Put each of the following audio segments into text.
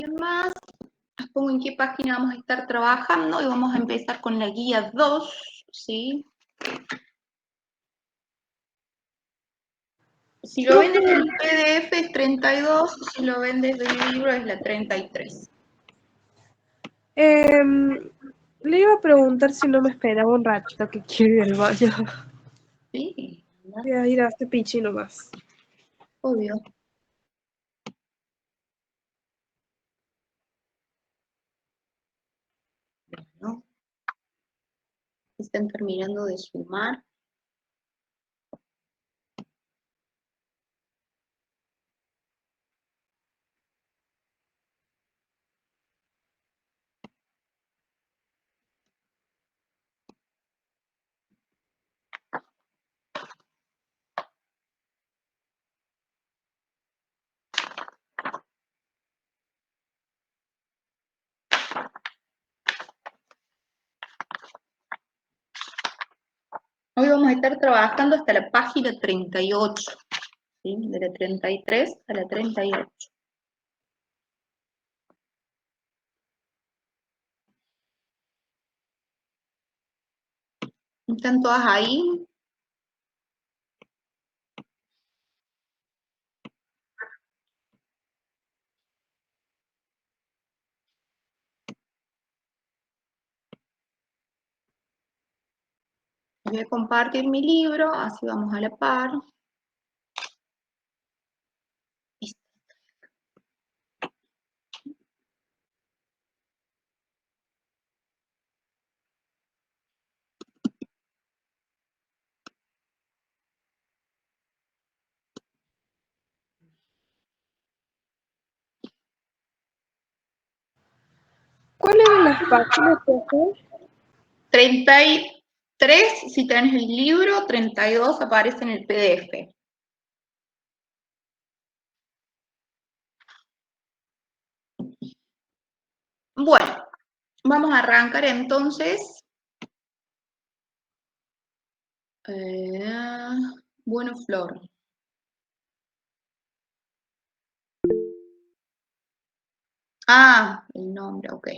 alguien más. Les pongo en qué página vamos a estar trabajando y vamos a empezar con la guía 2, ¿sí? Si lo ven desde el PDF es 32, si lo ven desde el libro es la 33. Le iba a preguntar si no me esperaba un ratito que quiero ir al baño. Sí, Voy a ir a este pichi nomás. obvio. Bueno, están terminando de sumar. Hoy vamos a estar trabajando hasta la página 38, ¿sí? De la 33 a la 38. ¿Están todas ahí? Voy a compartir mi libro, así vamos a la par. ¿Cuáles eran las páginas, profe? 33 si tenés el libro, 32 aparece en el PDF. Bueno, vamos a arrancar entonces. Bueno, Flor. Ah, el nombre, ok.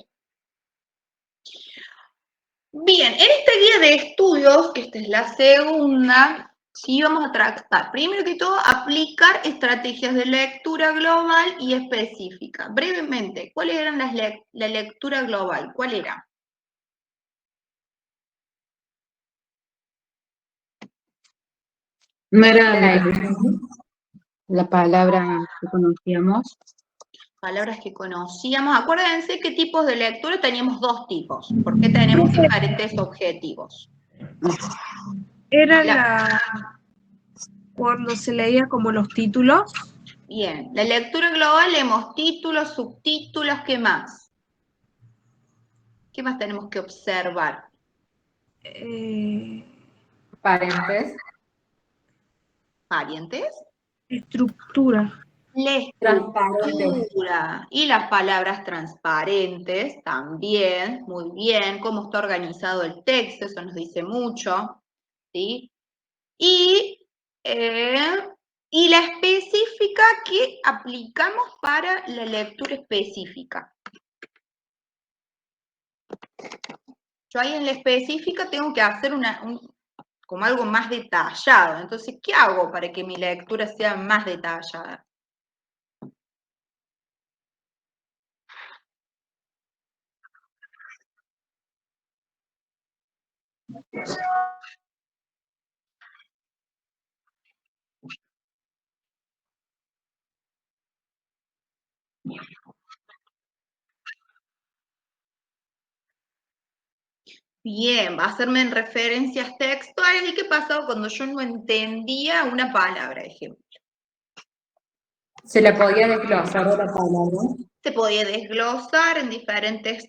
Bien, en esta guía de estudios, que esta es la segunda, sí vamos a tratar, primero que todo, aplicar estrategias de lectura global y específica. Brevemente, ¿cuáles eran la lectura global? ¿Cuál era? No era la palabra que conocíamos. Palabras que conocíamos. Acuérdense qué tipos de lectura teníamos dos tipos, porque tenemos diferentes objetivos. Era cuando se leía como los títulos. Bien, la lectura global leemos títulos, subtítulos, ¿qué más? ¿Qué más tenemos que observar? Parientes. ¿Parientes? Estructura. La estructura y las palabras transparentes también, muy bien, cómo está organizado el texto, eso nos dice mucho, ¿sí? Y la específica que aplicamos para la lectura específica. Yo ahí en la específica tengo que hacer como algo más detallado. Entonces, ¿qué hago para que mi lectura sea más detallada? Bien, va a hacerme en referencias textuales. ¿Y qué pasó cuando yo no entendía una palabra, ejemplo? Se la podía desglosar de la palabra. Se podía desglosar en diferentes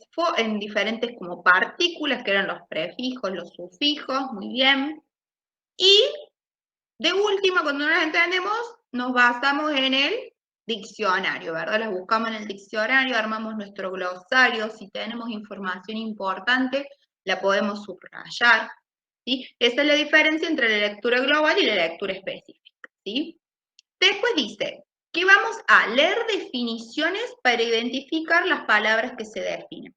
como partículas, que eran los prefijos, los sufijos, muy bien. Y de última, cuando no las entendemos, nos basamos en el diccionario, ¿verdad? Las buscamos en el diccionario, armamos nuestro glosario. Si tenemos información importante, la podemos subrayar, ¿sí? Esa es la diferencia entre la lectura global y la lectura específica, ¿sí? Después dice, que vamos a leer definiciones para identificar las palabras que se definen.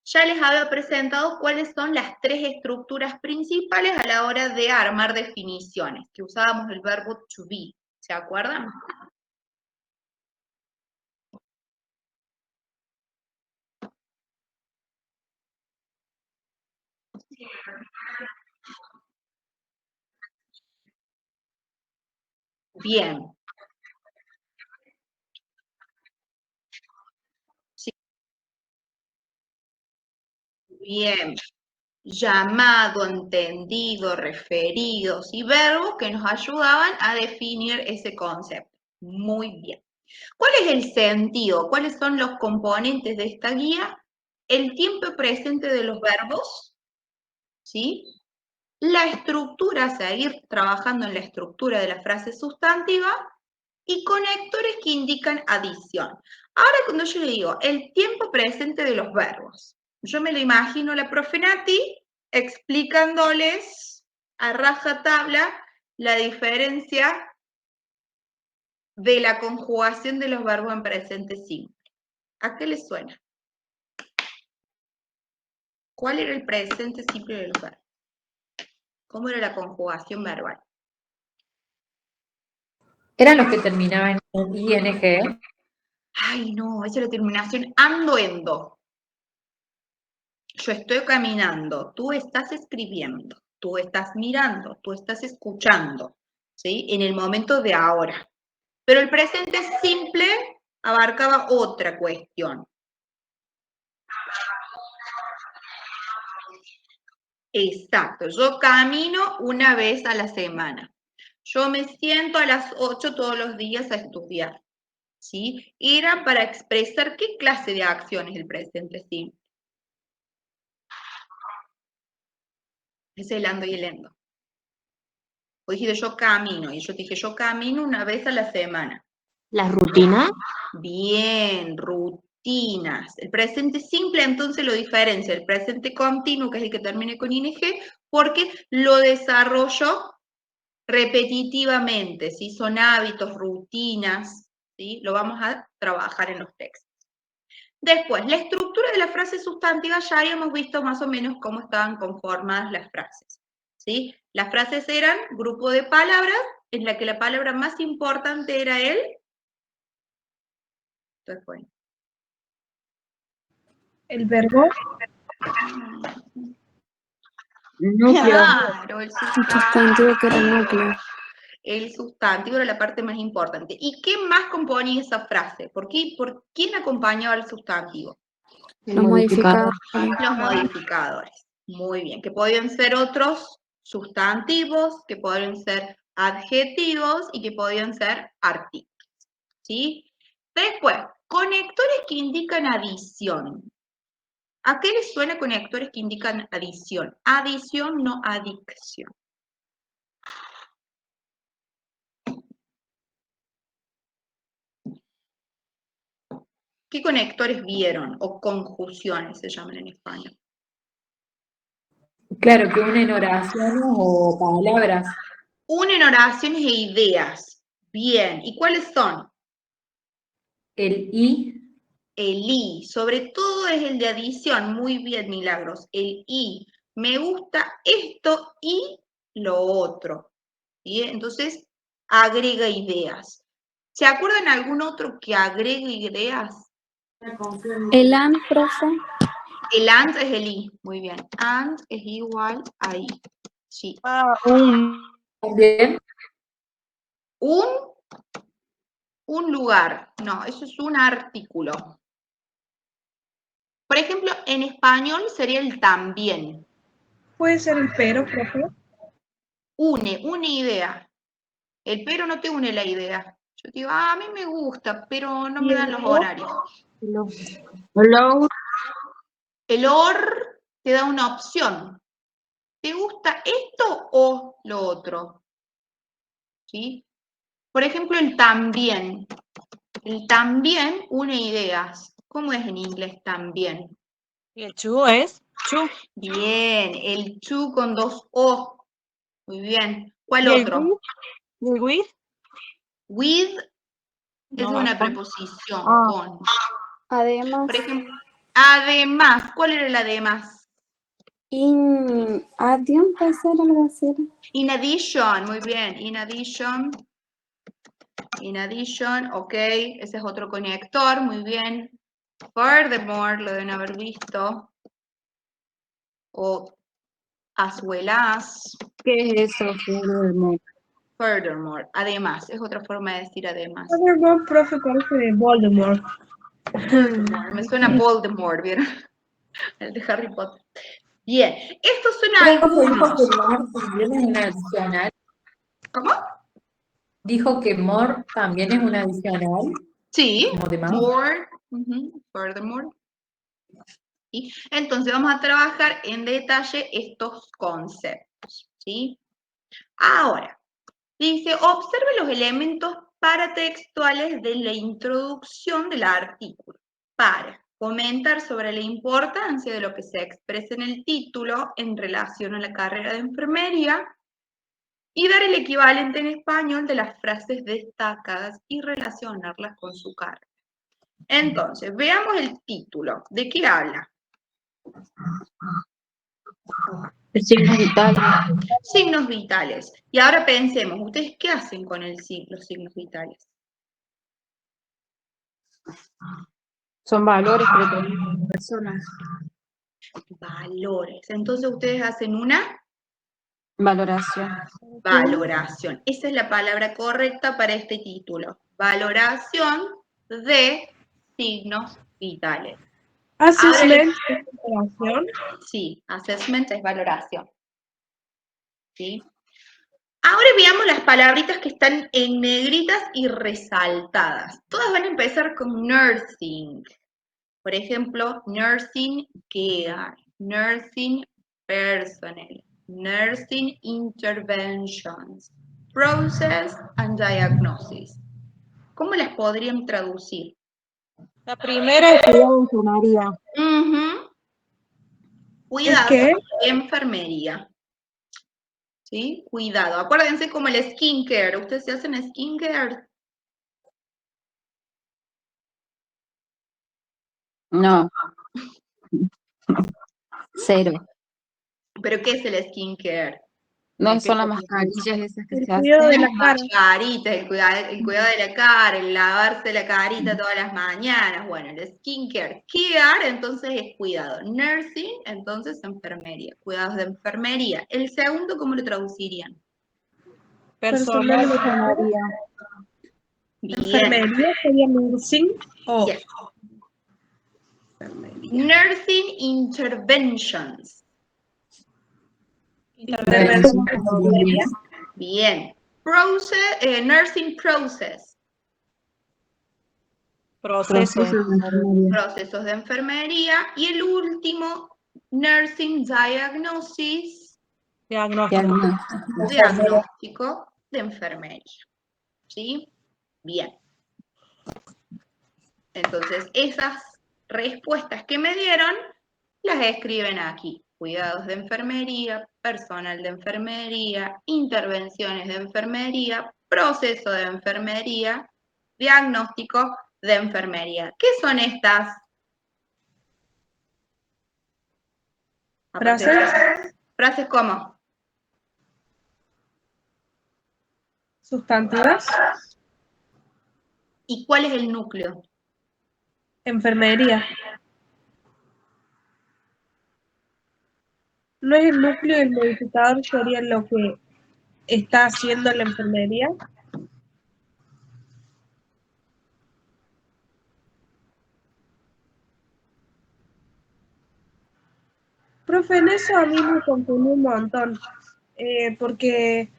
Ya les había presentado cuáles son las 3 estructuras principales a la hora de armar definiciones, que usábamos el verbo to be, ¿se acuerdan? Bien. Sí. Bien. Llamado, entendido, referidos y verbos que nos ayudaban a definir ese concepto. Muy bien. ¿Cuál es el sentido? ¿Cuáles son los componentes de esta guía? El tiempo presente de los verbos, ¿sí? La estructura, seguir trabajando en la estructura de la frase sustantiva y conectores que indican adición. Ahora cuando yo le digo el tiempo presente de los verbos, yo me lo imagino a la profe Nati explicándoles a rajatabla la diferencia de la conjugación de los verbos en presente simple. ¿A qué les suena? ¿Cuál era el presente simple de los verbos? ¿Cómo era la conjugación verbal? ¿Eran los que terminaban en ing? Ay, no, esa es la terminación ando, endo. Yo estoy caminando, tú estás escribiendo, tú estás mirando, tú estás escuchando, ¿sí? En el momento de ahora. Pero el presente simple abarcaba otra cuestión. Exacto, yo camino una vez a la semana. Yo me siento a las 8 todos los días a estudiar, ¿sí? Era para expresar qué clase de acción es el presente simple. Es el ando y el endo. O dijiste yo camino, y yo te dije yo camino una vez a la semana. ¿Las rutinas? Bien, rutinas. El presente simple entonces lo diferencia el presente continuo, que es el que termine con ing, porque lo desarrollo repetitivamente, ¿sí? Son hábitos, rutinas, ¿sí? Lo vamos a trabajar en los textos. Después, la estructura de la frase sustantiva, ya habíamos visto más o menos cómo estaban conformadas las frases, ¿sí? Las frases eran grupo de palabras, en la que la palabra más importante era el... Después. El verbo. Núcleo. Claro, el Sustantivo que era núcleo. El sustantivo era la parte más importante. ¿Y qué más componía esa frase? ¿Por quién acompañaba al sustantivo? Los modificadores. Los modificadores. Muy bien. Que podían ser otros sustantivos, que podían ser adjetivos y que podían ser artículos. ¿Sí? Después, conectores que indican adición. ¿A qué les suena conectores que indican adición? Adición, no adicción. ¿Qué conectores vieron? O conjunciones se llaman en español. Claro, que unen oraciones o palabras. Unen oraciones e ideas. Bien. ¿Y cuáles son? El i. El i. Sobre todo es el de adición. Muy bien, Milagros. El i. Me gusta esto y lo otro. ¿Sí? Entonces, agrega ideas. ¿Se acuerdan algún otro que agregue ideas? El and, profe. El and es el i. Muy bien. And es igual a i. Sí. También. Un lugar. No, eso es un artículo. Por ejemplo, en español sería el también. Puede ser el pero, profe. Une idea. El pero no te une la idea. Yo te digo, a mí me gusta, pero no me dan los horarios. El or te da una opción. ¿Te gusta esto o lo otro? ¿Sí? Por ejemplo, el también. El también une ideas. ¿Cómo es en inglés también? Y el to es to. Bien, el to con 2 O. Muy bien. ¿Cuál ¿Y el otro? with? ¿Y el with? With Es No, una con. preposición, Ah. con. Además, Por ejemplo, además, ¿cuál era el además? adiós puede ser algo así. In addition, muy bien, in addition, ok, ese es otro conector, muy bien. Furthermore, lo deben haber visto. O as well as, ¿Qué es eso? furthermore, además, es otra forma de decir además. Voldemort, profe, parece de Voldemort. Me suena Voldemort, ¿vieron? El de Harry Potter. Bien, estos son Dijo algunos. que more también es una adicional. ¿Cómo? Dijo que more también es una adicional. Sí, Como de más. more, furthermore. ¿Sí? Entonces vamos a trabajar en detalle estos conceptos, ¿sí? Ahora, dice, observe los elementos paratextuales de la introducción del artículo para comentar sobre la importancia de lo que se expresa en el título en relación a la carrera de enfermería y dar el equivalente en español de las frases destacadas y relacionarlas con su carrera. Entonces, veamos el título. ¿De qué habla? Signos vitales. Signos vitales. Y ahora pensemos, ¿ustedes qué hacen con los signos vitales? Son valores que le tenemos a las personas. Valores. Entonces ustedes hacen una Valoración. valoración. Esa es la palabra correcta para este título. Valoración de signos vitales. Assessment es comparación. Sí, assessment es valoración. ¿Sí? Ahora veamos las palabritas que están en negritas y resaltadas. Todas van a empezar con nursing. Por ejemplo, nursing care, nursing personnel, nursing interventions, process and diagnosis. ¿Cómo las podrían traducir? La primera es cuidado de enfermería. Cuidado qué? de enfermería. ¿Sí? Cuidado. Acuérdense como el skincare. ¿Ustedes se hacen skincare? No. Cero. ¿Pero qué es el skincare? No son las mascarillas esas que El se hacen. cuidado de la cara. Carita, el cuidado de la cara, el lavarse la carita todas las mañanas. Bueno, el skincare. Care, entonces es cuidado. Nursing, entonces enfermería. Cuidados de enfermería. El segundo, ¿cómo lo traducirían? Personal de enfermería. Bien. Enfermería sería nursing o Yes. Nursing interventions. intervención. Bien. Nursing process. Proceso de enfermería. Procesos de enfermería. Y el último, nursing diagnosis. Diagnóstico de enfermería. ¿Sí? Bien. Entonces, esas respuestas que me dieron, las escriben aquí. Cuidados de enfermería, personal de enfermería, intervenciones de enfermería, proceso de enfermería, diagnóstico de enfermería. ¿Qué son estas? Frases. ¿Frases cómo? Sustantivas. ¿Y cuál es el núcleo? Enfermería. ¿No es el núcleo del modificador sería lo que está haciendo la enfermería? Profe, en eso a mí me confundió un montón, porque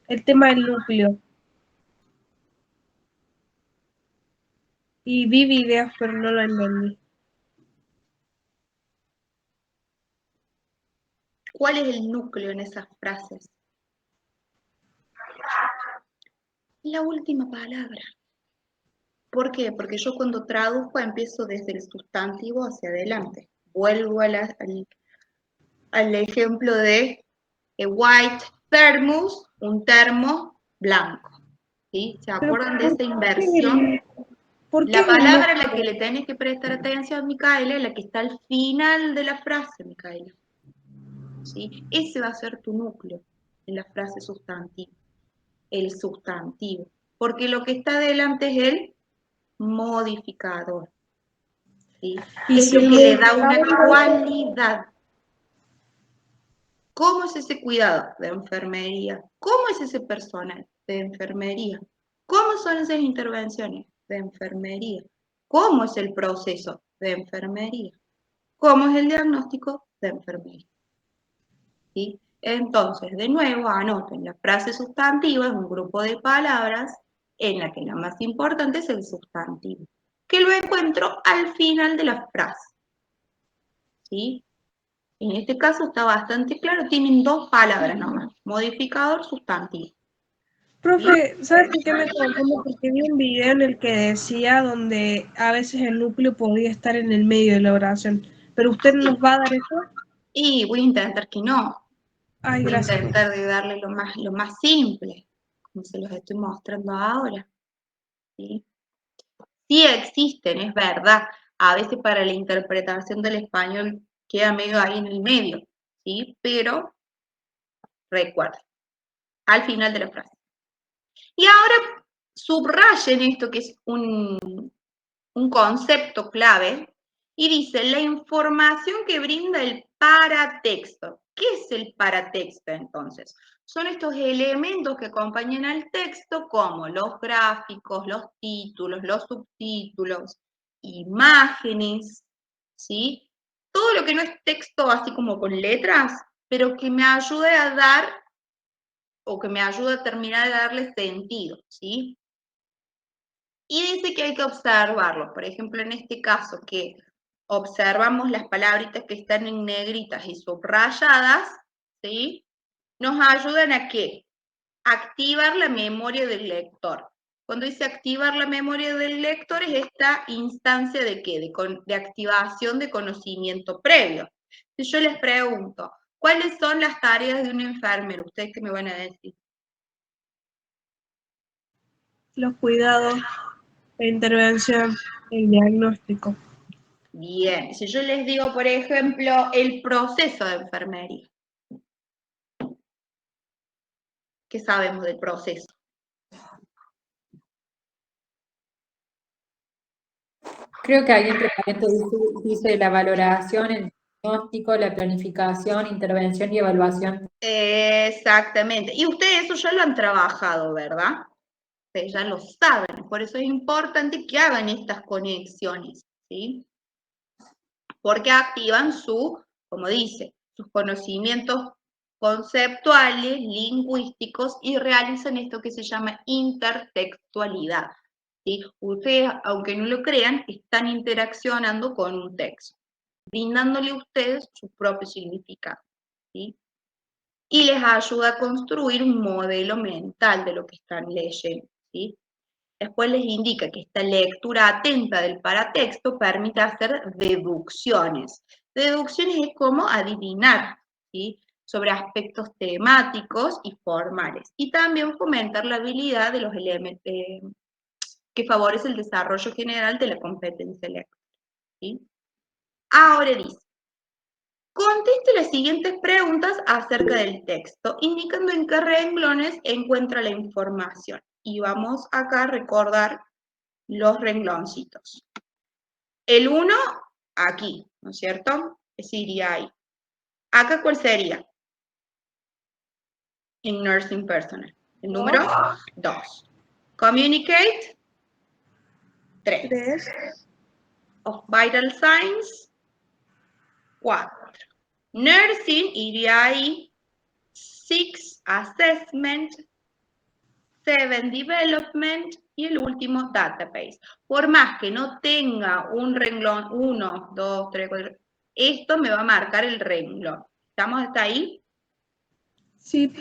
el tema del núcleo. Y vi videos, pero no lo entendí. ¿Cuál es el núcleo en esas frases? La última palabra. ¿Por qué? Porque yo cuando traduzco empiezo desde el sustantivo hacia adelante. Vuelvo al ejemplo de a white thermos, un termo blanco. ¿Sí? ¿Se acuerdan de esa inversión? ¿Por qué La es el palabra a la núcleo? que le tenés que prestar atención, Micaela, es la que está al final de la frase, Micaela. ¿Sí? Ese va a ser tu núcleo en la frase sustantiva, el sustantivo, porque lo que está delante es el modificador, ¿sí? Y Es si lo el que le da una modificador cualidad. ¿Cómo es ese cuidado de enfermería? ¿Cómo es ese personal de enfermería? ¿Cómo son esas intervenciones de enfermería? ¿Cómo es el proceso de enfermería? ¿Cómo es el diagnóstico de enfermería? ¿Sí? Entonces, de nuevo, anoten, la frase sustantiva es un grupo de palabras en la que la más importante es el sustantivo, que lo encuentro al final de la frase. ¿Sí? En este caso está bastante claro, tienen dos palabras nomás, modificador, sustantivo. profe, ¿sabe por qué me confundo? Porque vi un video en el que decía donde a veces el núcleo podía estar en el medio de la oración. ¿Pero usted nos va a dar eso? Y voy a intentar que no, Ay, voy a gracias. intentar de darle lo más simple, como se los estoy mostrando ahora. ¿Sí? Sí existen, es verdad, a veces para la interpretación del español queda medio ahí en el medio, ¿sí? Pero recuerden, al final de la frase. Y ahora subrayen esto que es un concepto clave y dice la información que brinda el paratexto. ¿Qué es el paratexto entonces? Son estos elementos que acompañan al texto como los gráficos, los títulos, los subtítulos, imágenes, ¿sí? Todo lo que no es texto así como con letras, pero que me ayude a dar o que me ayude a terminar de darle sentido, ¿sí? Y dice que hay que observarlo. Por ejemplo, en este caso, que observamos las palabritas que están en negritas y subrayadas, ¿sí? Nos ayudan a ¿qué? Activar la memoria del lector. Cuando dice activar la memoria del lector es esta instancia de ¿qué? De activación de conocimiento previo. Si yo les pregunto, ¿cuáles son las tareas de un enfermero? ¿Ustedes qué me van a decir? Los cuidados, la intervención, el diagnóstico. Bien, si yo les digo, por ejemplo, el proceso de enfermería, ¿qué sabemos del proceso? Creo que ahí entre paréntesis dice la valoración, el diagnóstico, la planificación, intervención y evaluación. Exactamente. Y ustedes eso ya lo han trabajado, ¿verdad? Ustedes ya lo saben. Por eso es importante que hagan estas conexiones, ¿sí? Porque activan como dice, sus conocimientos conceptuales, lingüísticos y realizan esto que se llama intertextualidad. ¿Sí? Ustedes, aunque no lo crean, están interaccionando con un texto, brindándole a ustedes su propio significado. ¿Sí? Y les ayuda a construir un modelo mental de lo que están leyendo. ¿Sí? Después les indica que esta lectura atenta del paratexto permite hacer deducciones. Deducciones es como adivinar, ¿sí? Sobre aspectos temáticos y formales. Y también fomentar la habilidad de los elementos que favorece el desarrollo general de la competencia lectora. ¿Sí? Ahora dice, conteste las siguientes preguntas acerca del texto, indicando en qué renglones encuentra la información. Y vamos acá a recordar los rengloncitos. El 1, aquí, ¿no es cierto? Ese iría ahí. ¿Acá cuál sería? En Nursing Personnel. El número 2. Communicate, 3. 3. Of Vital Signs, 4. Nursing iría ahí. 6, Assessment. 7, Development. Y el último, Database. Por más que no tenga un renglón, 1, 2, 3, 4, esto me va a marcar el renglón. ¿Estamos hasta ahí? Sí.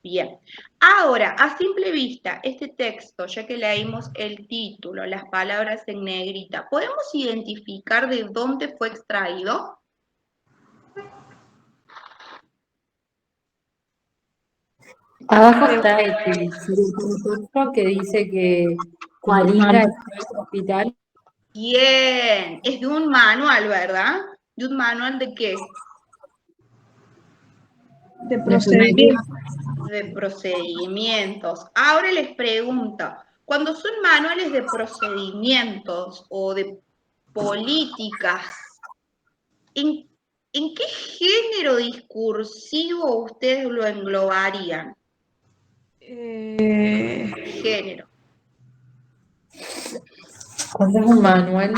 Bien. Ahora, a simple vista, este texto, ya que leímos el título, las palabras en negrita, ¿podemos identificar de dónde fue extraído? Abajo está el texto que dice que Clínica de hospital. Bien, es de un manual, ¿verdad? ¿De un manual de qué? De procedimiento. De procedimientos. Ahora les pregunto, cuando son manuales de procedimientos o de políticas, ¿en qué género discursivo ustedes lo englobarían? Género. ¿Cuándo es un manual?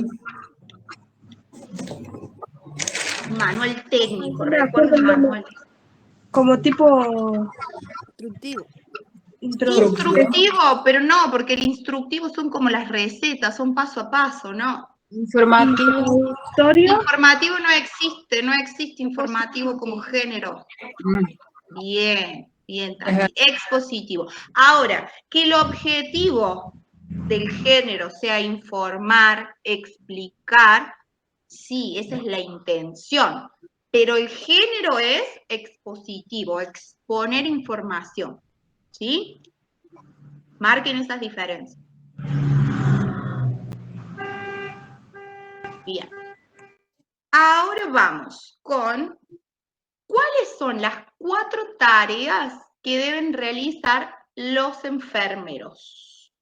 Manual técnico, Me acuerdo recuerden el nombre. manuales. Como tipo Instructivo. Instructivo, pero no, porque el instructivo son como las recetas, son paso a paso, ¿no? Informativo. introductorio. Informativo no existe informativo como género. Bien, bien, Tati. Expositivo. Ahora, que el objetivo del género sea informar, explicar, sí, esa es la intención. Pero el género es expositivo, exponer información. ¿Sí? Marquen esas diferencias. Bien. Ahora vamos con ¿cuáles son las 4 tareas que deben realizar los enfermeros?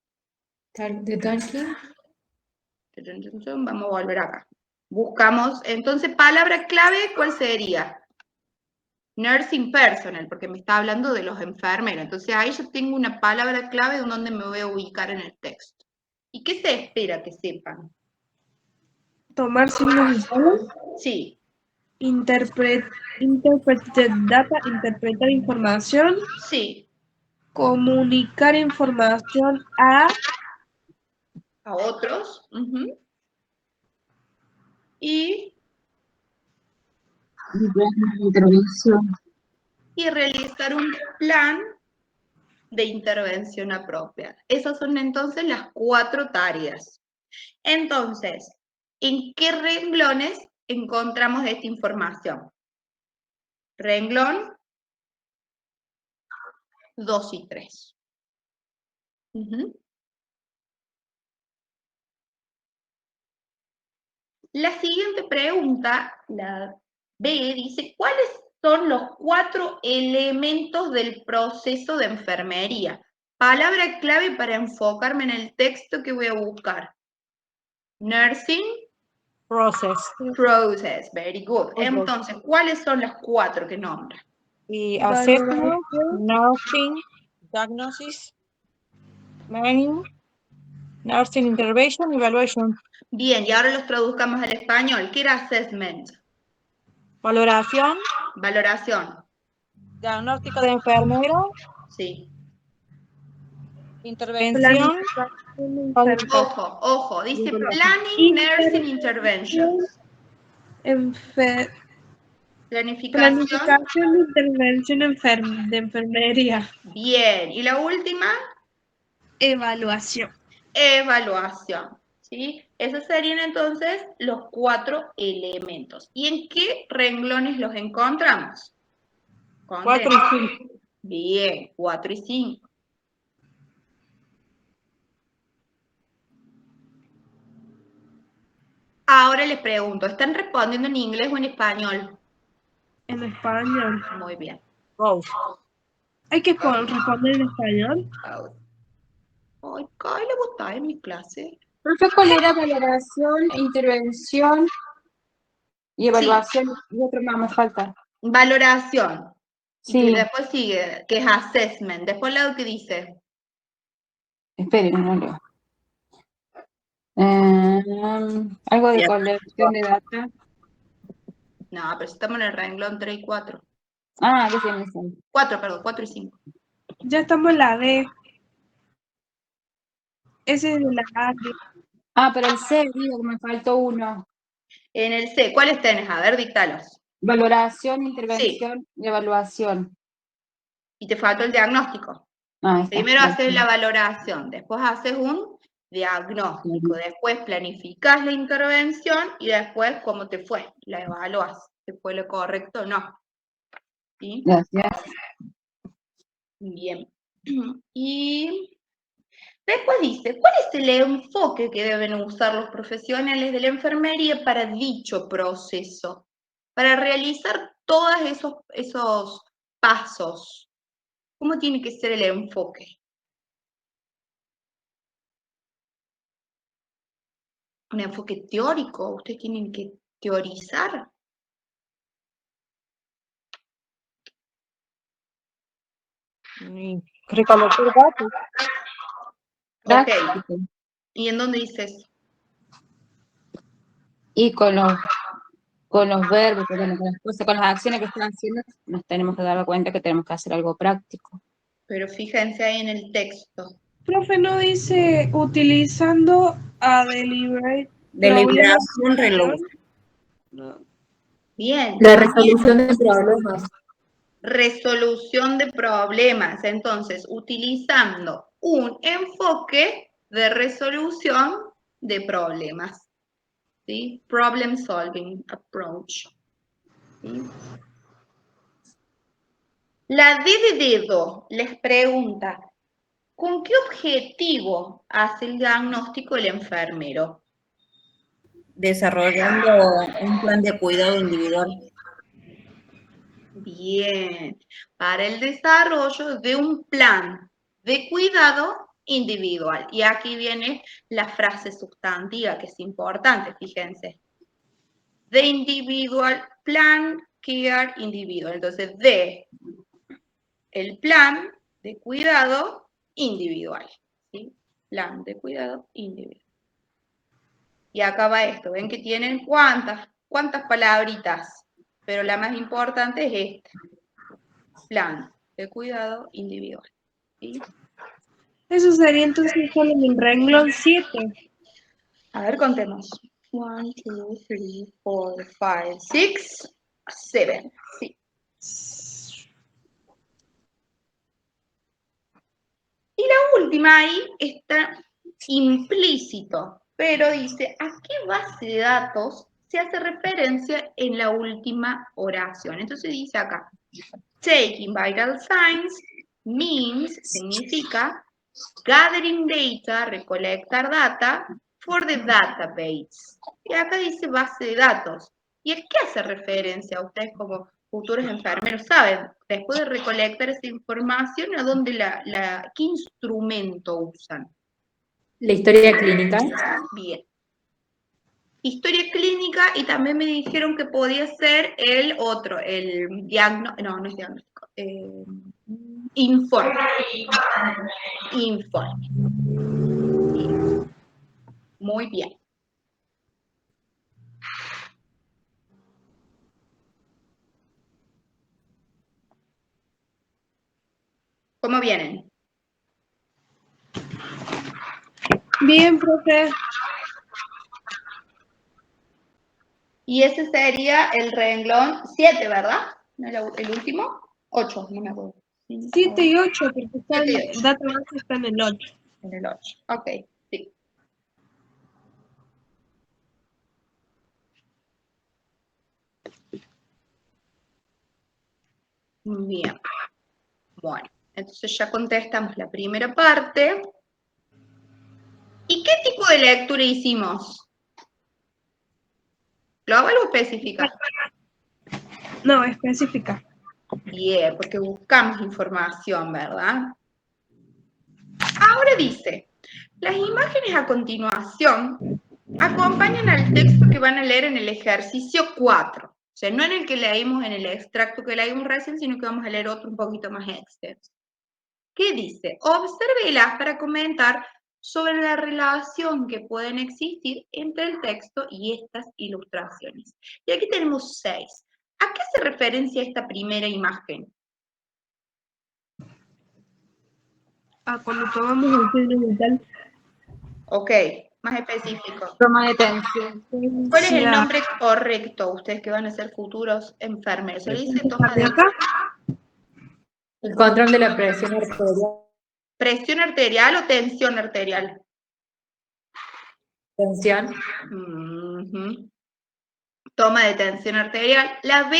¿De tanque? Vamos a volver acá. Buscamos, entonces, palabra clave, ¿cuál sería? Nursing personnel, porque me está hablando de los enfermeros. Entonces, ahí yo tengo una palabra clave de donde me voy a ubicar en el texto. ¿Y qué se espera que sepan? Tomar signos vitales. Sí. Interpretar data, interpretar información. Sí. Comunicar información a Otros. Y Intervención. y realizar un plan de intervención apropiada. Esas son entonces las 4 tareas. Entonces, ¿en qué renglones encontramos esta información? Renglón 2 y 3. La siguiente pregunta, la B, dice, ¿cuáles son los 4 elementos del proceso de enfermería? Palabra clave para enfocarme en el texto que voy a buscar. Nursing process, very good. Entonces, ¿cuáles son las 4 que nombra? Y assessment, nursing, diagnosis, planning, nursing intervention, evaluation. Bien, y ahora los traduzcamos al español. ¿Qué era assessment? Valoración, Valoración. diagnóstico de enfermero, Sí. intervención. Ojo, ojo. Dice planning, nursing, interventions. Planificación. Planificación de intervención de enfermería. Bien. ¿Y la última? Evaluación. Evaluación. ¿Sí? Esos serían entonces los 4 elementos. ¿Y en qué renglones los encontramos? 4 y 5. Bien, 4 y 5. Ahora les pregunto, ¿están respondiendo en inglés o en español? En español. Muy bien. ¿Hay que responder en español? Ay, Kyle, ¿vos estás en mi clase? Profe, ¿cuál era valoración, intervención y evaluación? Y otro más me falta. Valoración. Sí. Y después sigue, que es assessment. Después lado que dice. Esperen, no leo. Algo de colección de data. No, pero si estamos en el renglón 3 y 4. Ah, definición. 4, perdón, 4 y 5. Ya estamos en la D. Ese es de la A. Ah, pero el C, digo, me faltó uno. En el C, ¿cuáles tenés? A ver, dictalos. Valoración, intervención y evaluación. Y te faltó el diagnóstico. Ah, está. Primero haces la valoración, después haces un diagnóstico, después planificás la intervención y después cómo te fue, la evaluás, si fue lo correcto o no. ¿Sí? Gracias. Bien. Y Después dice, ¿cuál es el enfoque que deben usar los profesionales de la enfermería para dicho proceso? Para realizar todos esos pasos. ¿Cómo tiene que ser el enfoque? Un enfoque teórico, ustedes tienen que teorizar. Y recolectar datos. Ok. ¿Y en dónde dice eso? Y con los verbos, con las cosas, con las acciones que están haciendo, nos tenemos que dar cuenta que tenemos que hacer algo práctico. Pero fíjense ahí en el texto. Profe, ¿no dice utilizando a deliberate Deliberación, reloj. No. Bien. La resolución de problemas. Resolución de problemas. Entonces, utilizando un enfoque de resolución de problemas. ¿Sí? Problem solving approach. ¿Sí? La D de dedo les pregunta, ¿con qué objetivo hace el diagnóstico el enfermero? Desarrollando un plan de cuidado individual. Bien, para el desarrollo de un plan de cuidado individual. Y aquí viene la frase sustantiva que es importante, fíjense. The individual plan care individual. Entonces, el plan de cuidado individual. ¿Sí? Plan de cuidado individual. Y acá va esto. ¿Ven que tienen cuántas palabritas? Pero la más importante es esta. Plan de cuidado individual. ¿Sí? Eso sería entonces solo en el renglón 7. A ver, contemos. 1, 2, 3, 4, 5, 6, 7. Sí. Y la última ahí está implícito, pero dice, ¿a qué base de datos se hace referencia en la última oración? Entonces dice acá, taking vital signs means, significa, gathering data, recolectar data, for the database. Y acá dice base de datos. ¿Y a qué hace referencia? Ustedes como futuros enfermeros saben, después de recolectar esa información, ¿a dónde qué instrumento usan? La historia clínica. Bien. Historia clínica y también me dijeron que podía ser el otro, el diagnóstico, no es diagnóstico, informe. Informe. Muy bien. ¿Cómo vienen? Bien, profe. Y ese sería el renglón 7, ¿verdad? ¿No era el último? 8, no me acuerdo. 7 y 8, porque está 7 y el 8. database está en el 8. En el 8. Ok, sí. Bien. Bueno, entonces ya contestamos la primera parte. ¿Y qué tipo de lectura hicimos? ¿Global o específica? No, específica. Bien, porque buscamos información, ¿verdad? Ahora dice, las imágenes a continuación acompañan al texto que van a leer en el ejercicio 4. O sea, no en el que leímos en el extracto que leímos recién, sino que vamos a leer otro un poquito más extenso. ¿Qué dice? Obsérvelas para comentar sobre la relación que pueden existir entre el texto y estas ilustraciones. Y aquí tenemos 6. ¿A qué hace referencia esta primera imagen? Cuando tomamos el signo vital. Ok, más específico. Toma de tensión. ¿Cuál es el nombre correcto? Ustedes que van a ser futuros enfermeros. ¿Se le dice toma de acá? El control de la presión arterial. presión arterial o tensión arterial? Tensión. Toma de tensión arterial. La B,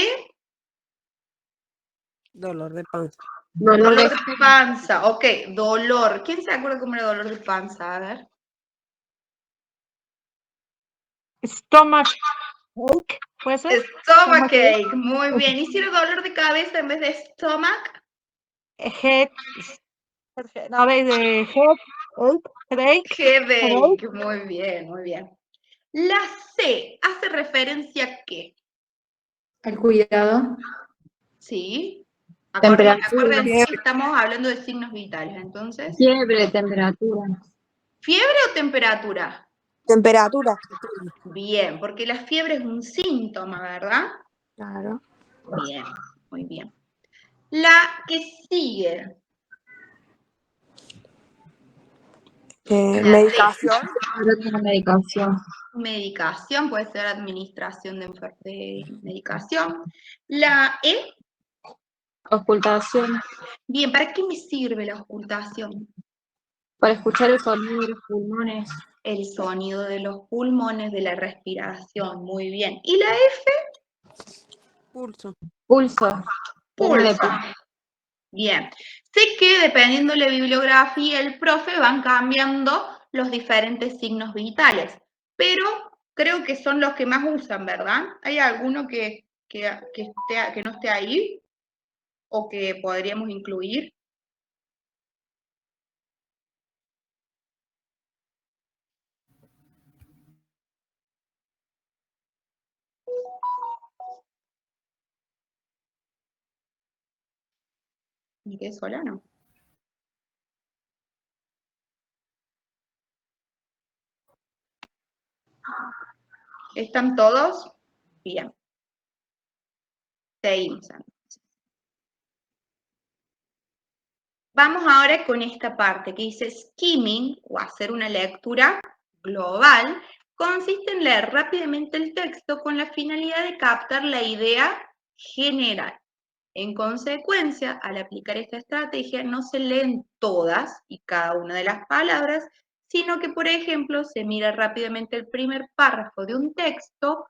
Dolor de panza. Dolor Dolor de de panza, ok, dolor. ¿Quién se acuerda cómo era dolor de panza? A ver. Stomach ache, ¿puede ser? Stomachache, muy bien. ¿Y si era dolor de cabeza en vez de stomach? Head, a ver, de headache, Headache, muy bien, muy bien. La C hace referencia a qué, Al cuidado. ¿sí? Temperatura. Acuérdense que estamos hablando de signos vitales, entonces. Fiebre, temperatura. ¿Fiebre o temperatura? Temperatura. Bien, porque la fiebre es un síntoma, ¿verdad? Claro. Bien, muy bien. La que sigue. La Medicación. Otra medicación. Medicación, puede ser administración de medicación. La E, Ocultación. bien, ¿para qué me sirve la ocultación? Para escuchar el sonido de los pulmones. El sonido de los pulmones, de la respiración, muy bien. ¿Y la F? Pulso. Pulso. Pulso. Bien. Sé que dependiendo de la bibliografía, el profe van cambiando los diferentes signos vitales, pero creo que son los que más usan, ¿verdad? ¿Hay alguno que no esté ahí o que podríamos incluir? ¿Me quedé sola, no? ¿Están todos? Bien. Seguimos entonces. Vamos ahora con esta parte que dice skimming, o hacer una lectura global, consiste en leer rápidamente el texto con la finalidad de captar la idea general. En consecuencia, al aplicar esta estrategia, no se leen todas y cada una de las palabras, sino que, por ejemplo, se mira rápidamente el primer párrafo de un texto,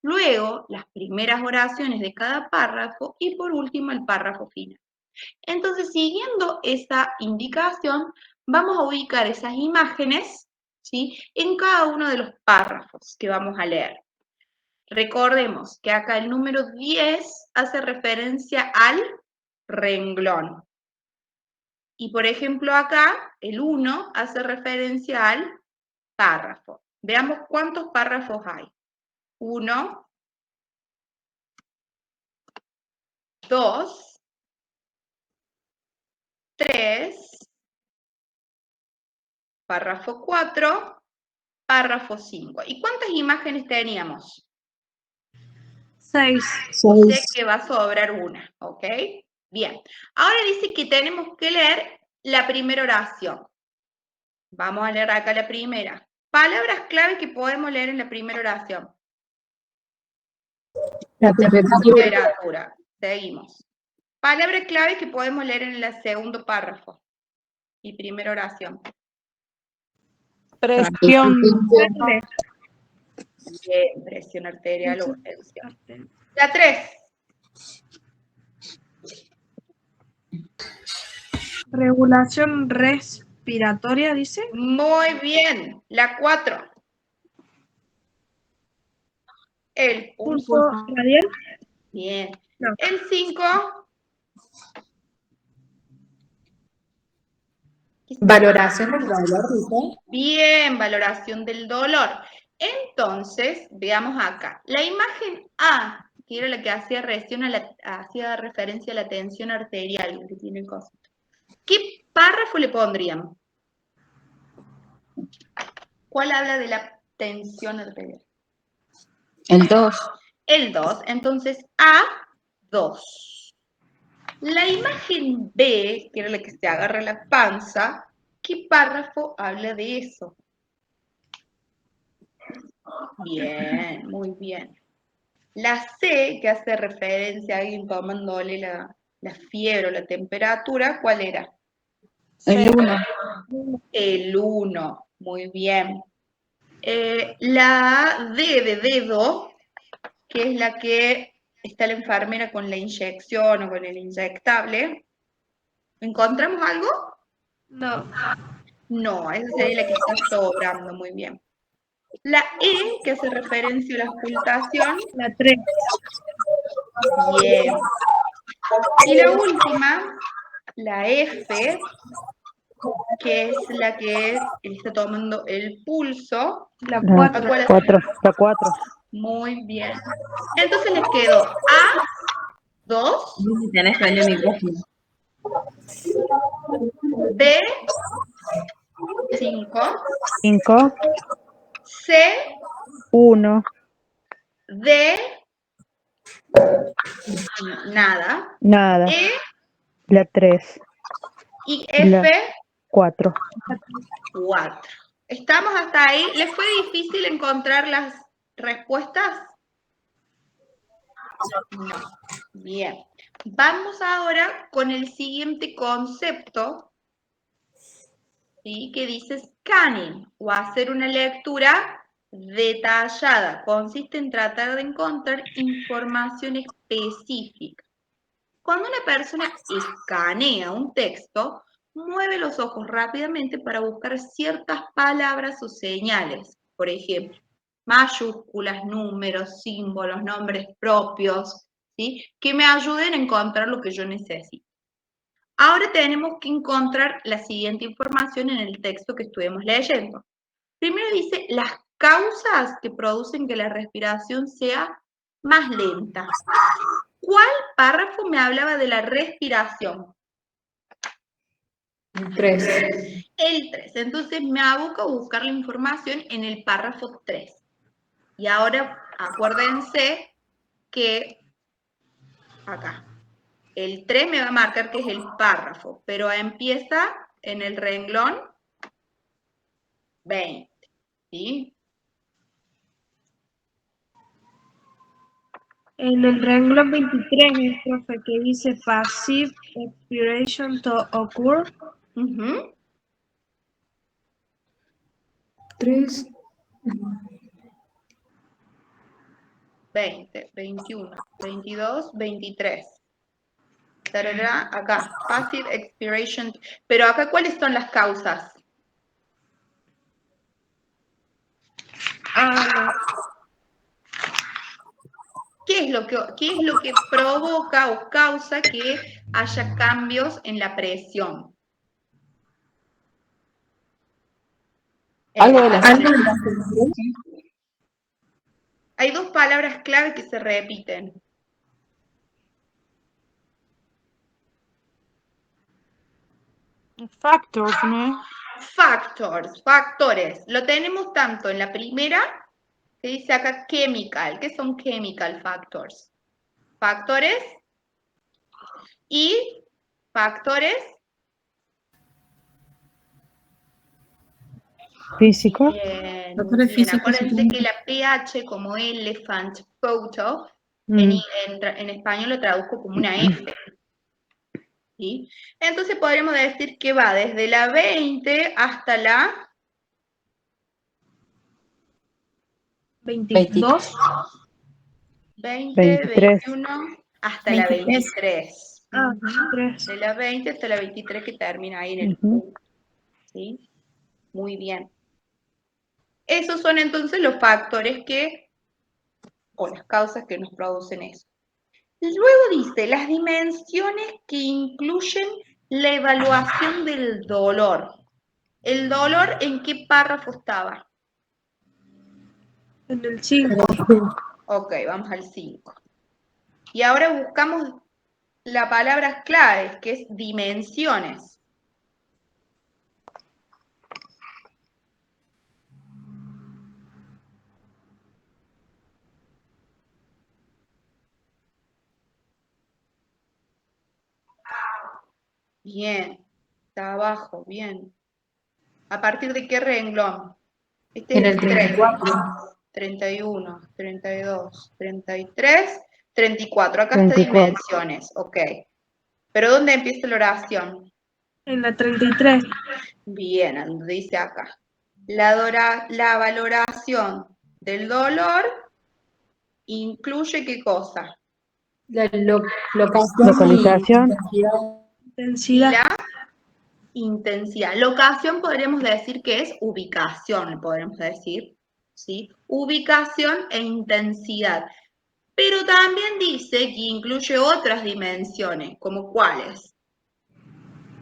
luego las primeras oraciones de cada párrafo y por último el párrafo final. Entonces, siguiendo esa indicación, vamos a ubicar esas imágenes, ¿sí?, en cada uno de los párrafos que vamos a leer. Recordemos que acá el número 10 hace referencia al renglón. Y por ejemplo acá, el 1 hace referencia al párrafo. Veamos cuántos párrafos hay. 1, 2, 3, párrafo 4, párrafo 5. ¿Y cuántas imágenes teníamos? 6. O sea que va a sobrar una, ¿ok? Bien. Ahora dice que tenemos que leer la primera oración. Vamos a leer acá la primera. Palabras clave que podemos leer en la primera oración. La temperatura. Temperatura. Seguimos. Palabra clave que podemos leer en el segundo párrafo y primera oración. presión. Bien, presión arterial o tensión. La 3. Regulación respiratoria, dice. Muy bien. La 4. El pulso. Pulso radial. Bien. No. El 5. Valoración del dolor, dice. Bien, valoración del dolor. Entonces, veamos acá. La imagen A, que era la que hacía referencia a la tensión arterial que tiene el cosito. ¿Qué párrafo le pondrían? ¿Cuál habla de la tensión arterial? El 2. El 2. Entonces, A2. La imagen B, que era la que se agarra la panza, ¿qué párrafo habla de eso? Bien, muy bien. La C, que hace referencia a alguien tomándole la fiebre o la temperatura, ¿cuál era? El 1. El 1, muy bien. La D de dedo, que es la que está la enfermera con la inyección o con el inyectable, ¿Encontramos algo? No. No, esa sería la que está sobrando, muy bien. La E, que hace referencia a la ocultación, La 3. bien. Y la última, la F, que es la que él está tomando el pulso. La La 4. ¿Cuál es? 4. La 4. Muy bien. Entonces les quedó A2, Tenés que vender micrófono. B5, 5. C, 1. D, nada, Nada. E La 3. y La F, 4. 4. ¿Estamos hasta ahí? ¿Les fue difícil encontrar las respuestas? No. Bien. Vamos ahora con el siguiente concepto, ¿sí? Que dice scanning, o hacer una lectura detallada. Consiste en tratar de encontrar información específica. Cuando una persona escanea un texto, mueve los ojos rápidamente para buscar ciertas palabras o señales. Por ejemplo, mayúsculas, números, símbolos, nombres propios, ¿sí? Que me ayuden a encontrar lo que yo necesito. Ahora tenemos que encontrar la siguiente información en el texto que estuvimos leyendo. Primero dice las causas que producen que la respiración sea más lenta. ¿Cuál párrafo me hablaba de la respiración? El 3. El 3. Entonces me aboco a buscar la información en el párrafo 3. Y ahora acuérdense que acá, el 3 me va a marcar que es el párrafo, pero empieza en el renglón 20. ¿Sí? En el renglón 23, profe, que dice passive expiration to occur. 3. 20, 21, 22, 23. Tarará, acá, passive expiration. Pero acá, ¿cuáles son las causas? ¿Qué es lo que provoca o causa que haya cambios en la presión? Algo de la Hay dos palabras clave que se repiten. Factors, ¿no? Factores. Lo tenemos tanto en la primera, que dice acá chemical. ¿Qué son chemical factors? Factores y factores Físico. bien, Factores bien. físicos y Acuérdense químicos. que la pH como elephant photo, Mm. en español lo traduzco como una F. ¿Sí? Entonces podríamos decir que va desde la 20 hasta la 22. 20, 23. 21, hasta la 23. Ah, 23. De la 20 hasta la 23 que termina ahí en el Ujú. punto. ¿Sí? Muy bien. Esos son entonces los factores o las causas que nos producen eso. Luego dice, las dimensiones que incluyen la evaluación del dolor. ¿El dolor en qué párrafo estaba? En el 5. Ok, vamos al 5. Y ahora buscamos la palabra clave, que es dimensiones. Bien, está abajo, bien. ¿A partir de qué renglón? Este En es el el 3. 34. 31, 32, 33, 34. Acá está 34. dimensiones, ok. ¿Pero dónde empieza la oración? En la 33. Bien, donde dice acá. La valoración del dolor incluye ¿qué cosa? La localización y Localización. intensidad. Intensidad. La intensidad. Locación podríamos decir que es ubicación, podríamos decir, ¿sí? Ubicación e intensidad. Pero también dice que incluye otras dimensiones, ¿como cuáles?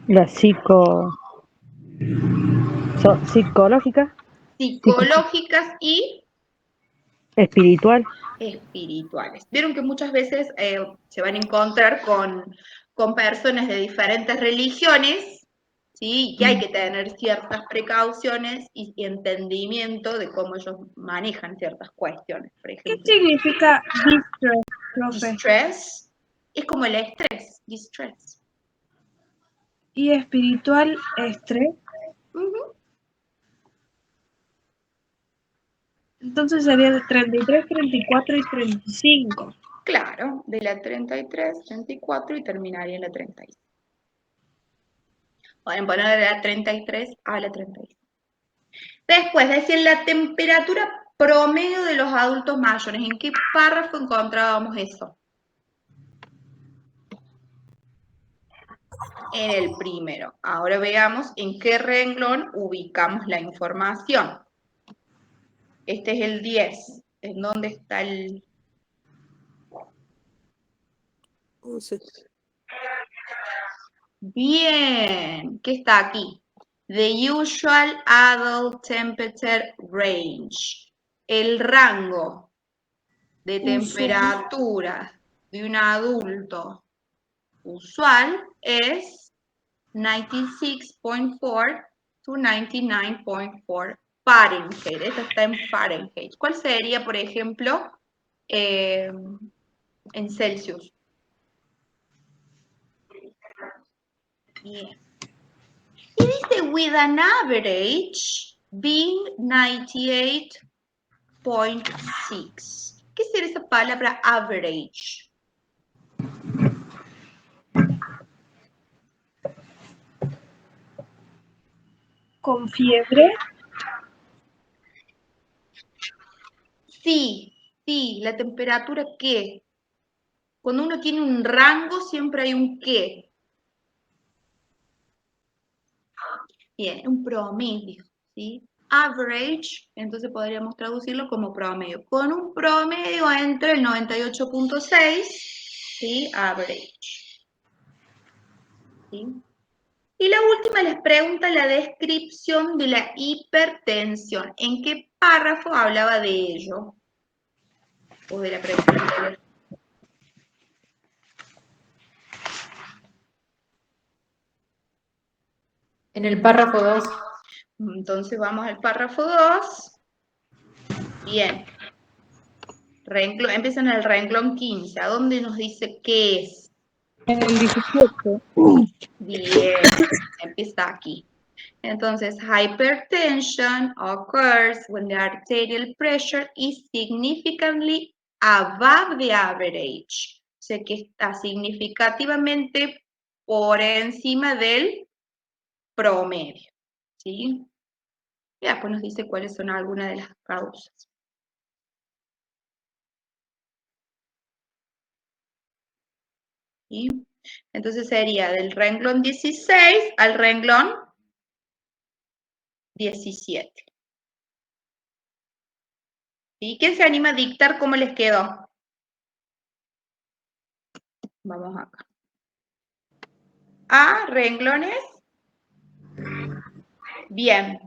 La psicológica, Psicológicas y espiritual. espirituales. Vieron que muchas veces se van a encontrar con personas de diferentes religiones, ¿sí? Y hay que tener ciertas precauciones y entendimiento de cómo ellos manejan ciertas cuestiones. Por ¿Qué ejemplo, significa distress, profe? distress es como el estrés, distress. Y espiritual, estrés. Ujú. Entonces sería de 33, 34 y 35. Claro, de la 33, 34 y terminaría en la 36. Pueden poner de la 33 a la 36. Después, decir la temperatura promedio de los adultos mayores. ¿En qué párrafo encontrábamos eso? En el primero. Ahora veamos en qué renglón ubicamos la información. Este es el 10. ¿En dónde está el...? 11. Bien. ¿Qué está aquí? The usual adult temperature range. El rango de temperatura de un adulto usual es 96.4 to 99.4 Fahrenheit. Esta está en Fahrenheit. ¿Cuál sería, por ejemplo, en Celsius? Bien. Y dice, with an average being 98.6. ¿Qué sería esa palabra average? ¿Con fiebre? Sí, la temperatura ¿qué? Cuando uno tiene un rango siempre hay un ¿qué? Bien, un promedio, ¿sí? Average, entonces podríamos traducirlo como promedio. Con un promedio entre el 98.6, ¿sí? Average. ¿Sí? Y la última les pregunta la descripción de la hipertensión. ¿En qué párrafo hablaba de ello? O de la pregunta anterior. En el párrafo 2. Entonces vamos al párrafo 2. Bien. Empieza en el renglón 15. ¿A dónde nos dice qué es? En el 17. Bien, empieza aquí. Entonces, hypertension occurs when the arterial pressure is significantly above the average. O sea que está significativamente por encima del promedio. ¿Sí? Y después nos dice cuáles son algunas de las causas. ¿Sí? Entonces sería del renglón 16 al renglón 17. ¿Y quién se anima a dictar cómo les quedó? Vamos acá. A, renglones. Bien.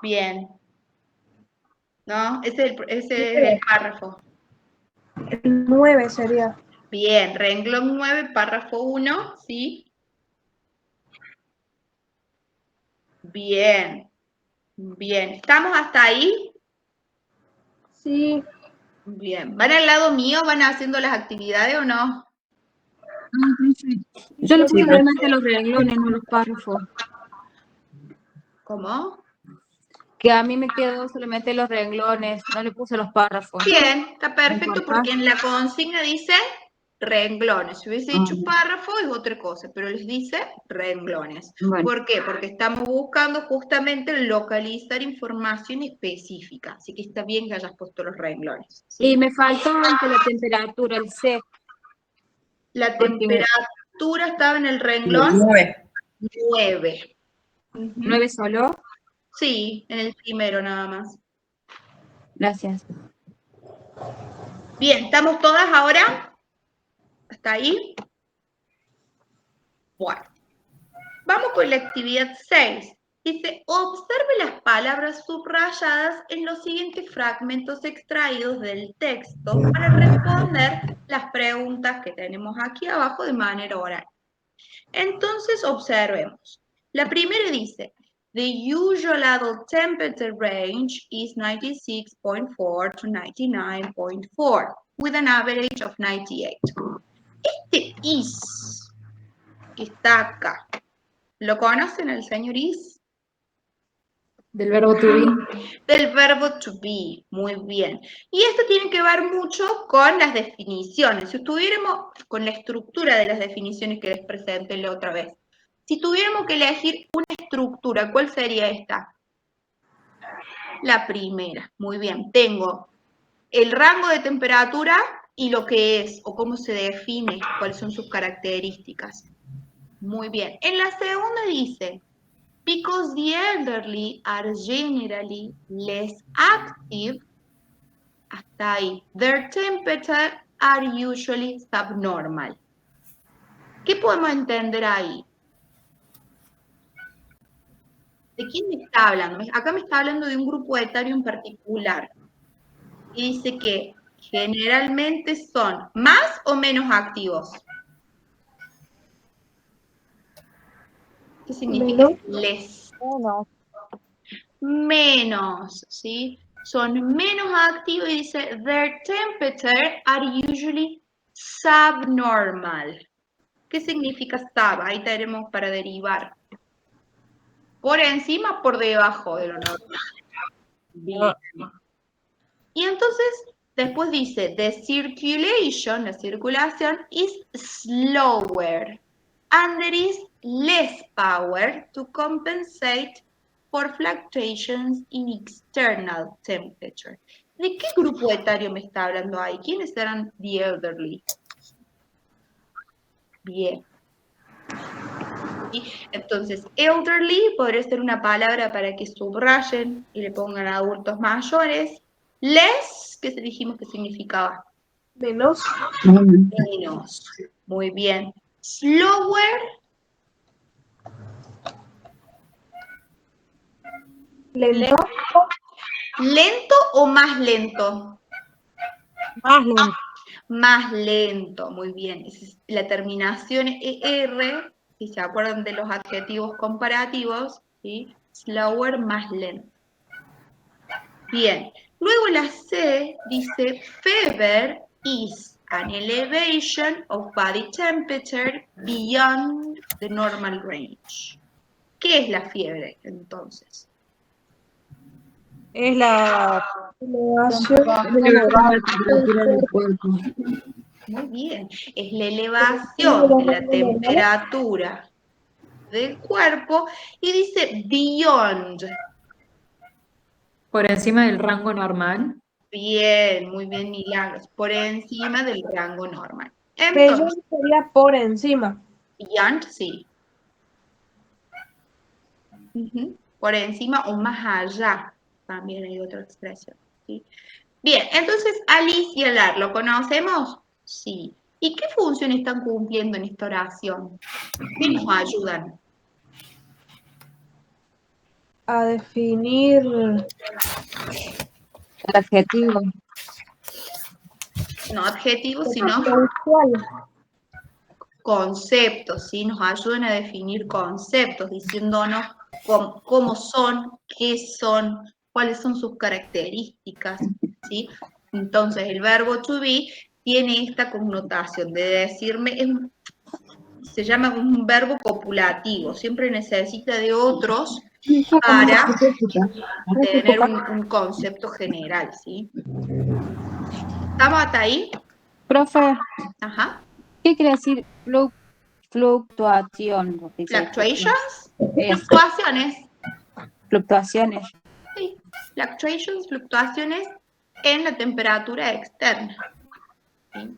Bien. ¿No? Ese es el párrafo. El 9 sería. Bien, renglón 9, párrafo 1, ¿sí? Bien. Bien. ¿Estamos hasta ahí? Sí. Bien. ¿Van al lado mío? ¿Van haciendo las actividades o no? Yo le puse solamente los renglones, no los párrafos. ¿Cómo? Que a mí me quedó solamente los renglones, no le puse los párrafos. Bien, está perfecto importa. porque en la consigna dice renglones. Si hubiese dicho párrafo es otra cosa, pero les dice renglones. Bueno. ¿Por qué? Porque estamos buscando justamente localizar información específica. Así que está bien que hayas puesto los renglones. ¿sí? Y me faltó el de la temperatura, el C. La Porque- temperatura estaba en el renglón 9. 9 solo. Sí, en el primero nada más. Gracias. Bien, ¿estamos todas ahora? ¿Hasta ahí? Bueno, vamos con la actividad 6. Dice, observe las palabras subrayadas en los siguientes fragmentos extraídos del texto para responder las preguntas que tenemos aquí abajo de manera oral. Entonces, observemos. La primera dice, the usual adult temperature range is 96.4 to 99.4, with an average of 98. Este is que está acá, ¿lo conocen el señor is? Del verbo to be. Del verbo to be, muy bien. Y esto tiene que ver mucho con las definiciones. Si estuviéramos con la estructura de las definiciones que les presenté la otra vez, si tuviéramos que elegir una estructura, ¿cuál sería esta? La primera, muy bien. Tengo el rango de temperatura y lo que es, o cómo se define, cuáles son sus características. Muy bien. En la segunda dice, because the elderly are generally less active, hasta ahí, their temperature are usually subnormal. ¿Qué podemos entender ahí? ¿De quién me está hablando? Acá me está hablando de un grupo etario en particular. Y dice que generalmente son más o menos activos. ¿Qué significa less? Menos, ¿sí? Son menos activos y dice, their temperature are usually subnormal. ¿Qué significa sub? Ahí tenemos para derivar. Por encima, por debajo de lo normal. Bien. Y entonces, después dice, the circulation, la circulación, is slower. And there is less power to compensate for fluctuations in external temperature. ¿De qué grupo etario me está hablando ahí? ¿Quiénes eran the elderly? Bien. Entonces, elderly podría ser una palabra para que subrayen y le pongan adultos mayores. Less, ¿qué dijimos que significaba? Menos. Menos. Muy bien. Slower. Lento. ¿Lento o más lento? Más lento. Más lento, muy bien. Esa es la terminación ER, si se acuerdan de los adjetivos comparativos, ¿sí? Slower, más lento. Bien. Luego la C dice, fever is an elevation of body temperature beyond the normal range. ¿Qué es la fiebre, entonces? Es la Elevación. Muy bien, es la elevación de la temperatura del cuerpo y dice beyond. Por encima del rango normal. Bien, muy bien, Milagros, por encima del rango normal. Beyond Entonces, sería por encima. beyond, sí. Por encima o más allá, también hay otra expresión, ¿sí? Bien, entonces Alice y Alar, ¿lo conocemos? Sí. ¿Y qué función están cumpliendo en esta oración? ¿Qué nos ayudan? A definir El adjetivo. No adjetivos, sino conceptos, ¿sí? Nos ayudan a definir conceptos, diciéndonos cómo son, qué son, cuáles son sus características, ¿sí? Entonces, el verbo to be tiene esta connotación de decirme, se llama un verbo copulativo, siempre necesita de otros para tener un concepto general, ¿sí? ¿Estamos hasta ahí? Profe, Ajá. ¿qué quiere decir fluctuación? Fluctuations, Es, fluctuaciones. fluctuaciones. Sí, fluctuaciones en la temperatura externa. ¿Sí?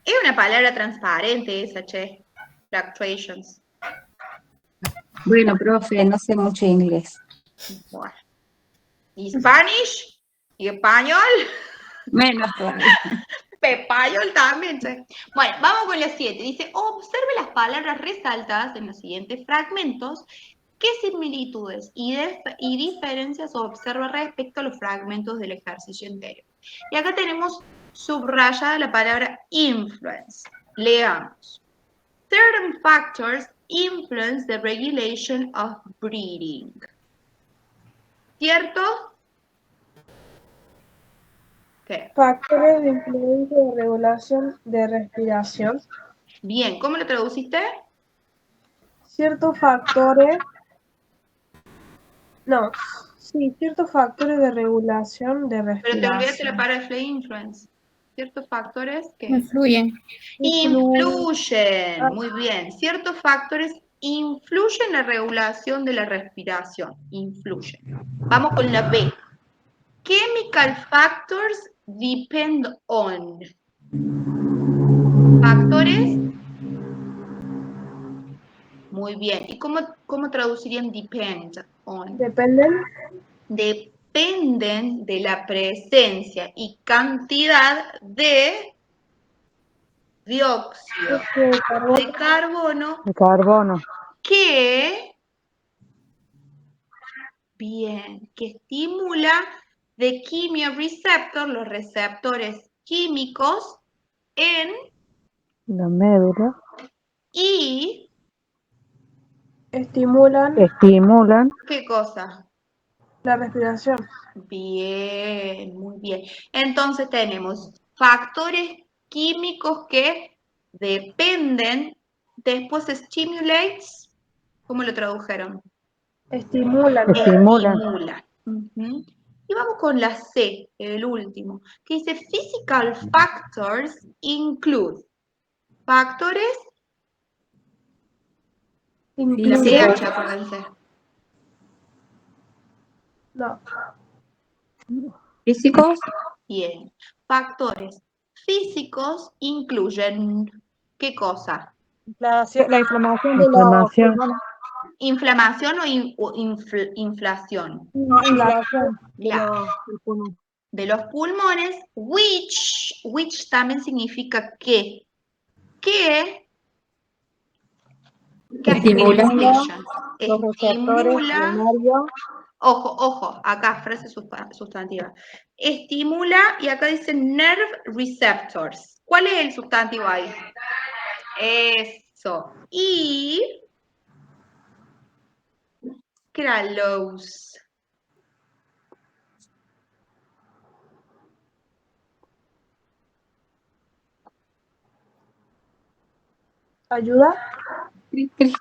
Es una palabra transparente esa, che. Fluctuations. Bueno, profe, no sé mucho inglés. Bueno. ¿Y Spanish? ¿Y español? Menos todavía. Español también, che. Bueno, vamos con la 7. Dice, observe las palabras resaltadas en los siguientes fragmentos. ¿Qué similitudes y diferencias observa respecto a los fragmentos del ejercicio anterior? Y acá tenemos subrayada la palabra influence. Leamos. Certain factors influence the regulation of breathing. ¿Cierto? ¿Qué? Factores de influencia de regulación de respiración. Bien, ¿cómo lo traduciste? Ciertos factores. No, sí, ciertos factores de regulación de Pero te olvidaste respiración. la palabra de influence. Ciertos factores que Influyen. influyen, muy bien. Ciertos factores influyen en la regulación de la respiración. Influyen. Vamos con la B. Chemical factors depend on. Factores. Muy bien. ¿Y cómo traducirían depend on? Dependen Dependen de la presencia y cantidad de dióxido de carbono. de carbono De carbono. que estimula the chemioreceptor, los receptores químicos en La médula. y Estimulan Estimulan. ¿qué cosa? la respiración. Bien, muy bien. Entonces tenemos factores químicos que dependen, después stimulates, ¿cómo lo tradujeron? Estimulan. Estimulan. Estimulan. Ujú. Y vamos con la C, el último, que dice physical factors include. Factores, la Incluyen. CH, acuérdense. No. ¿Físicos? Bien. Factores físicos incluyen, ¿qué cosa? Inflamación. La inflamación de los pulmones. ¿Inflamación o inflación? No, inflamación Claro. del pulmón. De los pulmones, which también significa que hace Estimula. regulation, Los receptores del estimula, nervio. ojo, acá frase sustantiva, estimula y acá dice nerve receptors. ¿Cuál es el sustantivo ahí? Eso. Y ¿qué era los? ¿Ayuda? Cric, cric.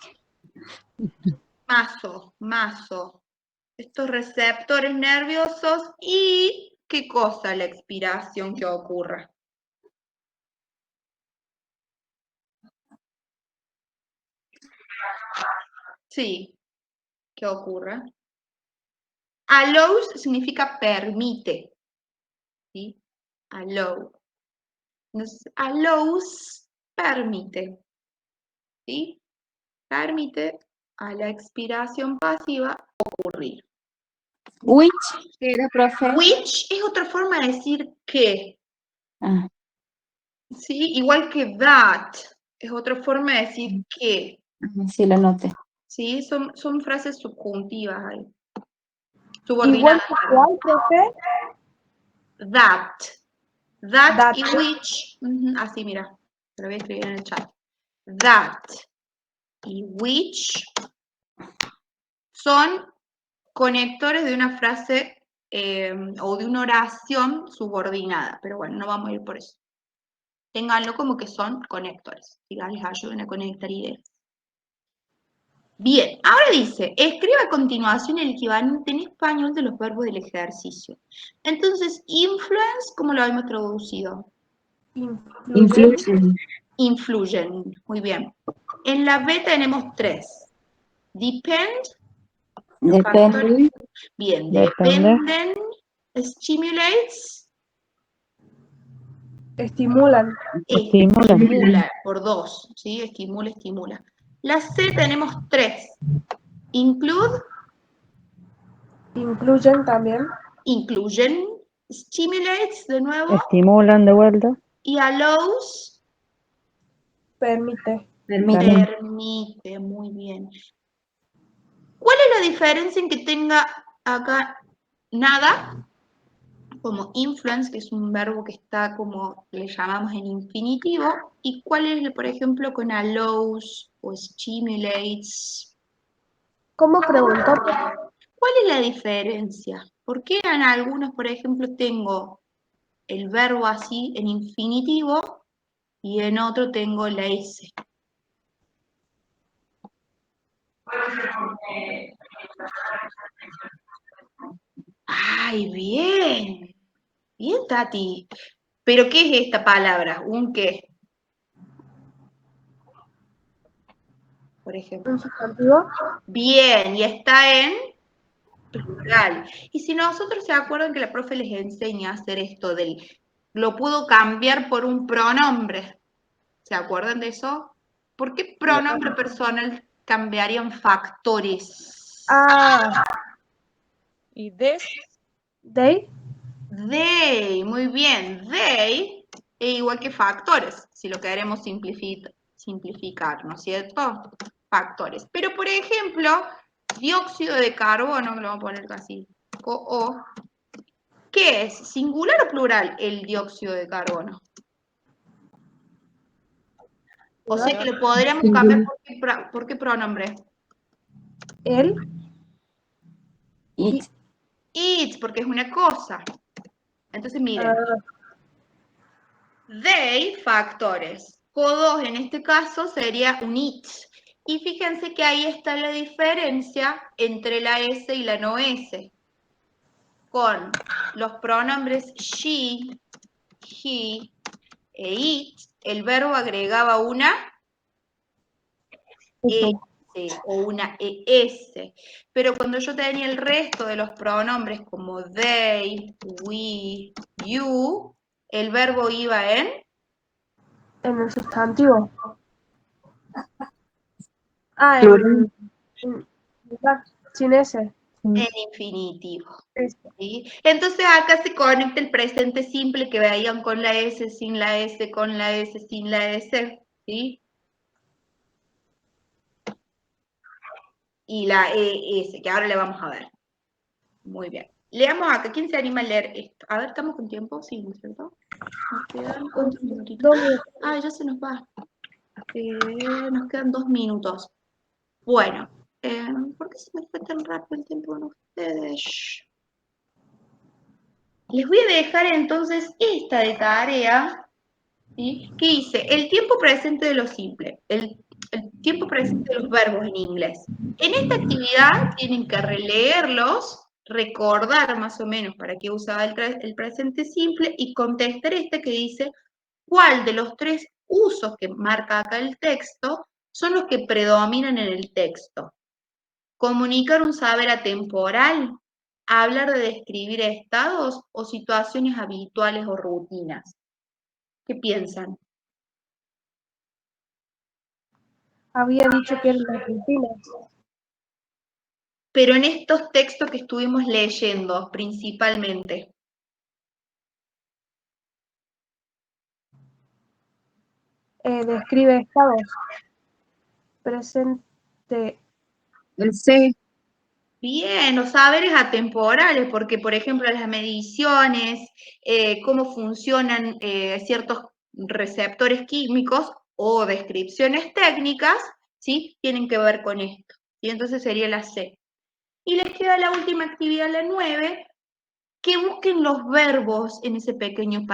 Mazo. Estos receptores nerviosos y ¿qué cosa? La expiración que ocurra. Sí, ¿qué ocurra? Allows significa permite. ¿Sí? Allow. Entonces, allows permite. ¿Sí? Permite a la expiración pasiva ocurrir. Which, ¿qué era, profe? Which es otra forma de decir que. Ah, ¿Sí? Igual que that es otra forma de decir que. sí, lo noté. ¿Sí? Son frases subjuntivas ahí. Igual Subordinadas. que cuál, profe. That. That That. y which. Así, mira. Te lo voy a escribir en el chat. That y which son conectores de una frase o de una oración subordinada. Pero bueno, no vamos a ir por eso. Ténganlo como que son conectores. Les ayuden a conectar ideas. Bien, ahora dice, escribe a continuación el equivalente en español de los verbos del ejercicio. Entonces, influence, ¿cómo lo hemos traducido? Influyen. Influyen, muy bien. En la B tenemos 3. Depend, Depende. bien, Depende. dependen, stimulates Estimulan. Estimula, por 2, ¿sí? Estimula. La C tenemos 3. Include, Incluyen también. incluyen, stimulates de nuevo, Estimulan de vuelta. y allows, Permite. permite, muy bien. ¿Cuál es la diferencia en que tenga acá nada? Como influence, que es un verbo que está como le llamamos en infinitivo, y cuál es, por ejemplo, con allows o stimulates. ¿Cómo preguntar? ¿Cuál es la diferencia? ¿Por qué en algunos, por ejemplo, tengo el verbo así en infinitivo y en otro tengo la S? ¡Ay, bien! Bien, Tati. ¿Pero qué es esta palabra? ¿Un qué? Por ejemplo. ¿Un sustantivo? Bien, y está en plural. Y si nosotros se acuerdan que la profe les enseña a hacer esto del, lo puedo cambiar por un pronombre. ¿Se acuerdan de eso? ¿Por qué pronombre personal cambiarían factores? Ah, ¿Y des? they. They, muy bien. They es igual que factores, si lo queremos simplificar, ¿no es cierto? Factores. Pero, por ejemplo, dióxido de carbono, que lo vamos a poner así, o, ¿qué es? ¿Singular o plural el dióxido de carbono? O sea que lo podríamos cambiar por qué pronombre. Él. It. It, porque es una cosa. Entonces, miren. Ah, They, factores. CO2 en este caso sería un it. Y fíjense que ahí está la diferencia entre la S y la no S. Con los pronombres she, he e it, el verbo agregaba una S o una ES. Pero cuando yo tenía el resto de los pronombres como they, we, you, el verbo iba en en el sustantivo. Ah, sin ese. en infinitivo. Ese. ¿Sí? Entonces acá se conecta el presente simple que veían con la S, sin la S, con la S, sin la S, ¿sí? Y la ES, que ahora le vamos a ver. Muy bien. Leamos acá. ¿Quién se anima a leer esto? A ver, ¿estamos con tiempo? Sí, ¿no es cierto? Nos quedan ¿cuántos minutitos? Ah, ya se nos va. Nos quedan 2 minutos. Bueno, ¿por qué se me fue tan rápido el tiempo con ustedes? Les voy a dejar entonces esta de tarea, ¿sí? ¿Qué dice? El tiempo presente de lo simple, el tiempo presente de los verbos en inglés. En esta actividad tienen que releerlos, recordar más o menos para qué usaba el presente simple y contestar esta que dice cuál de los 3 usos que marca acá el texto son los que predominan en el texto. Comunicar un saber atemporal, hablar de describir estados o situaciones habituales o rutinas. ¿Qué piensan? Había dicho que eran las rutinas. Pero en estos textos que estuvimos leyendo, principalmente. Describe estados. Presente. El C. Bien, los saberes atemporales, porque por ejemplo las mediciones, cómo funcionan ciertos receptores químicos o descripciones técnicas, ¿sí? Tienen que ver con esto. Y entonces sería la C. Y les queda la última actividad, la 9, que busquen los verbos en ese pequeño